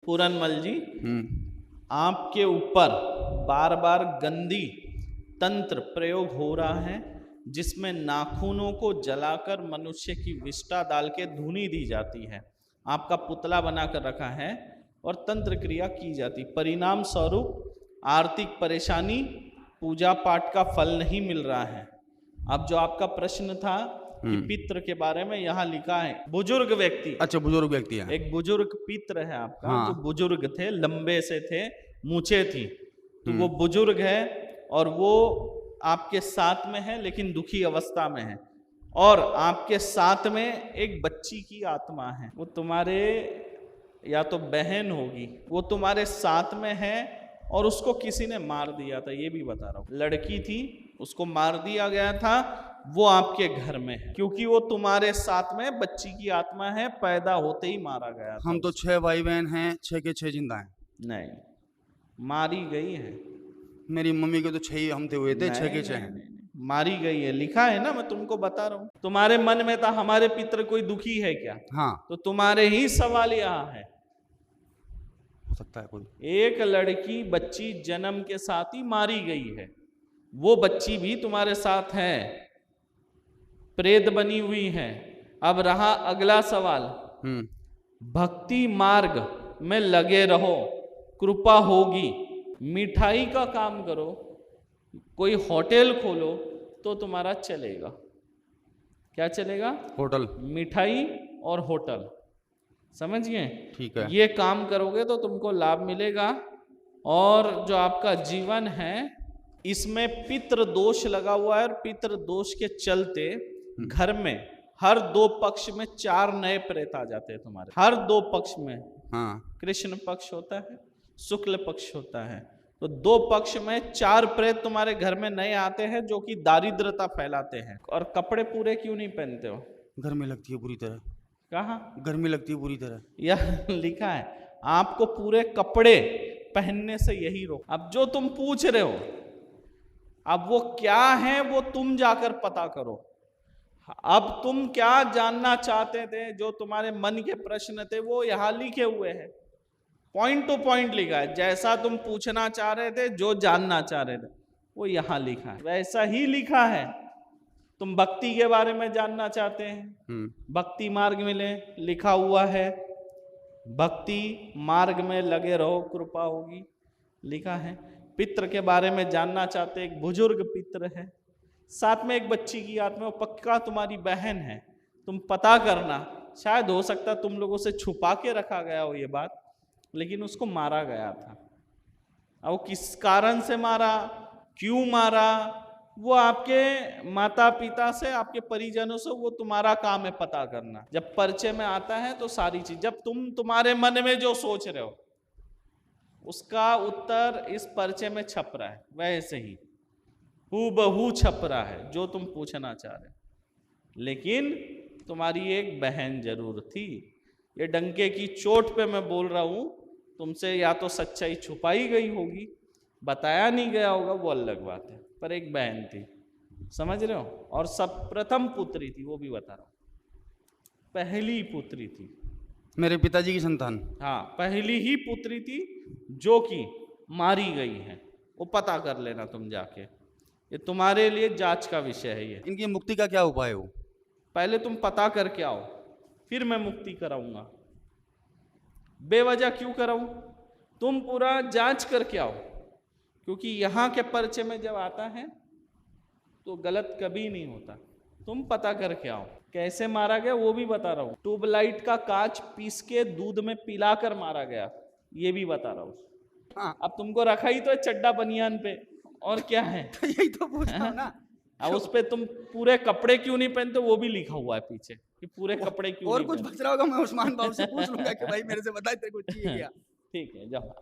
पूरनमल जी, आपके ऊपर बार बार गंदी तंत्र प्रयोग हो रहा है जिसमें नाखूनों को जलाकर मनुष्य की विष्ठा डाल के धुनी दी जाती है। आपका पुतला बनाकर रखा है और तंत्र क्रिया की जाती। परिणाम स्वरूप आर्थिक परेशानी, पूजा पाठ का फल नहीं मिल रहा है। अब जो आपका प्रश्न था कि पितृ के बारे में, यहाँ लिखा है बुजुर्ग व्यक्ति। अच्छा, बुजुर्ग व्यक्ति है। एक बुजुर्ग पितृ है आपका। हाँ। जो बुजुर्ग थे, लंबे से थे, मूछें थी, तो वो बुजुर्ग है और वो आपके साथ में है लेकिन दुखी अवस्था में है। और आपके साथ में एक बच्ची की आत्मा है, वो तुम्हारे या तो बहन होगी, वो तुम्हारे साथ में है और उसको किसी ने मार दिया था, ये भी बता रहा हूँ। लड़की थी, उसको मार दिया गया था, वो आपके घर में है क्योंकि वो तुम्हारे साथ में बच्ची की आत्मा है, पैदा होते ही मारा गया था। हम तो 6 भाई बहन हैं, 6 के 6 जिंदा हैं। नहीं, मारी गई है। मेरी मम्मी के तो 6 ही हम थे हुए थे, 6 के 6 नहीं, हैं। नहीं, नहीं, मारी गई है, लिखा है ना, मैं तुमको बता रहा हूँ। तुम्हारे मन में था हमारे पितर कोई दुखी है क्या? हाँ, तो तुम्हारे ही सवाल यहाँ है। हो सकता है कोई। एक लड़की बच्ची जन्म के साथ ही मारी गई है, वो बच्ची भी तुम्हारे साथ है, प्रेत बनी हुई है। अब रहा अगला सवाल, भक्ति मार्ग में लगे रहो, कृपा होगी। मिठाई का काम करो, कोई होटल खोलो तो तुम्हारा चलेगा। क्या चलेगा? होटल। मिठाई और होटल, समझिए। ठीक है। ये काम करोगे तो तुमको लाभ मिलेगा। और जो आपका जीवन है इसमें पितृ दोष लगा हुआ है और पितृ दोष के चलते घर में हर 2 पक्ष में 4 नए प्रेत आ जाते हैं तुम्हारे। हर 2 पक्ष में। हाँ। कृष्ण पक्ष होता है, शुक्ल पक्ष होता है, तो 2 पक्ष में 4 प्रेत तुम्हारे घर में नए आते हैं जो कि दारिद्रता फैलाते हैं। और कपड़े पूरे क्यों नहीं पहनते हो? गर्मी लगती है बुरी तरह। कहाँ? गर्मी लगती है बुरी तरह। यह लिखा है आपको पूरे कपड़े पहनने से यही रोक। अब जो तुम पूछ रहे हो, अब वो क्या है वो तुम जाकर पता करो। अब तुम क्या जानना चाहते थे, जो तुम्हारे मन के प्रश्न थे वो यहाँ लिखे हुए हैं, पॉइंट टू पॉइंट लिखा है। जैसा तुम पूछना चाह रहे थे, जो जानना चाह रहे थे, वो यहाँ लिखा है, वैसा ही लिखा है। तुम भक्ति के बारे में जानना चाहते हैं, भक्ति मार्ग में लिखा हुआ है, भक्ति मार्ग में लगे रहो, कृपा होगी, लिखा है। पितृ के बारे में जानना चाहते, एक बुजुर्ग पितृ है, साथ में एक बच्ची की आत्मा, वो पक्का तुम्हारी बहन है। तुम पता करना, शायद हो सकता तुम लोगों से छुपा के रखा गया हो ये बात, लेकिन उसको मारा गया था। अब वो किस कारण से मारा, क्यों मारा, वो आपके माता पिता से, आपके परिजनों से, वो तुम्हारा काम है पता करना। जब परिचय में आता है तो सारी चीज, जब तुम तुम्हारे मन में जो सोच रहे हो उसका उत्तर इस परिचय में छप रहा है, वैसे ही हूबहू छप रहा है जो तुम पूछना चाह रहे हो। लेकिन तुम्हारी एक बहन जरूर थी। ये डंके की चोट पे मैं बोल रहा हूं, तुमसे या तो सच्चाई छुपाई गई होगी, बताया नहीं गया होगा, वो अलग बात है, पर एक बहन थी, समझ रहे हो। और सब प्रथम पुत्री थी, वो भी बता रहा हूं, पहली पुत्री थी, मेरे पिताजी की संतान। हाँ, पहली ही पुत्री थी जो कि मारी गई है। वो पता कर लेना तुम जाके, ये तुम्हारे लिए जांच का विषय है। ये इनकी मुक्ति का क्या उपाय हो? पहले तुम पता करके आओ, फिर मैं मुक्ति कराऊंगा। बेवजह क्यों कराऊं? तुम पूरा जांच करके आओ, क्योंकि यहाँ के परिचय में जब आता है तो गलत कभी नहीं होता। तुम पता करके आओ। कैसे मारा गया वो भी बता रहा हूँ। ट्यूबलाइट का कांच पीस के दूध में पिलाकर मारा गया, ये भी बता रहा हूँ। हाँ। अब तुमको रखा ही तो है चड्डा बनियान पे, और क्या है? तो यही तो पूछ रहा हूं ना। अब उस पे तुम पूरे कपड़े क्यों नहीं पहनते, वो भी लिखा हुआ है पीछे कि पूरे कपड़े क्यों और नहीं कुछ पहनते। बच रहा होगा, मैं उस्मान बाबू से पूछ लूंगा कि भाई मेरे से बता, तेरे को चाहिए क्या? ठीक है, जाओ आ जाओ।